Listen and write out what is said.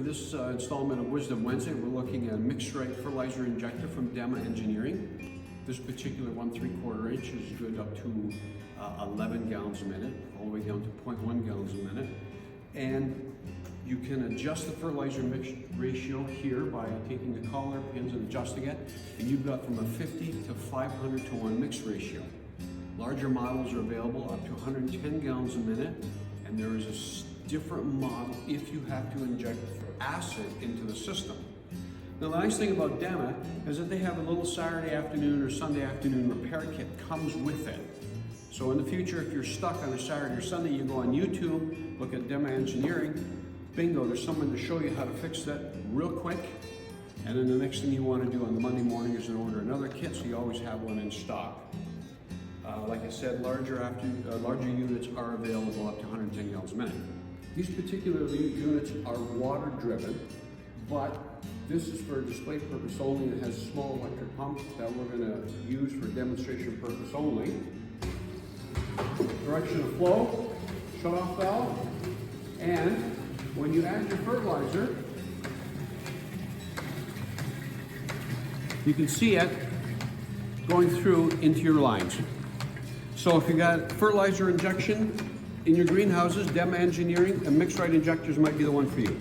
this installment of Wisdom Wednesday, we're looking at a MixRite Fertilizer Injector from Dema Engineering. This particular 1 3/4 inch is good up to 11 gallons a minute, all the way down to 0.1 gallons a minute. And you can adjust the fertilizer mix ratio here by taking the collar pins and adjusting it. And you've got from a 50 to 500 to 1 mix ratio. Larger models are available up to 110 gallons a minute. And there is a different model if you have to inject acid into the system. Now the nice thing about Dema is that they have a little Saturday afternoon or Sunday afternoon repair kit comes with it. So in the future, if you're stuck on a Saturday or Sunday, you go on YouTube, look at Dema Engineering, bingo, there's someone to show you how to fix that real quick. And then the next thing you want to do on the Monday morning is to order another kit, so you always have one in stock. Like I said, larger units are available up to 110 gallons a minute. These particular units are water driven, but this is for display purpose only. It has a small electric pump that we're going to use for demonstration purpose only. Direction of flow, shut off valve, and when you add your fertilizer, you can see it going through into your lines. So if you got fertilizer injection in your greenhouses, Dema Engineering and MixRite injectors might be the one for you.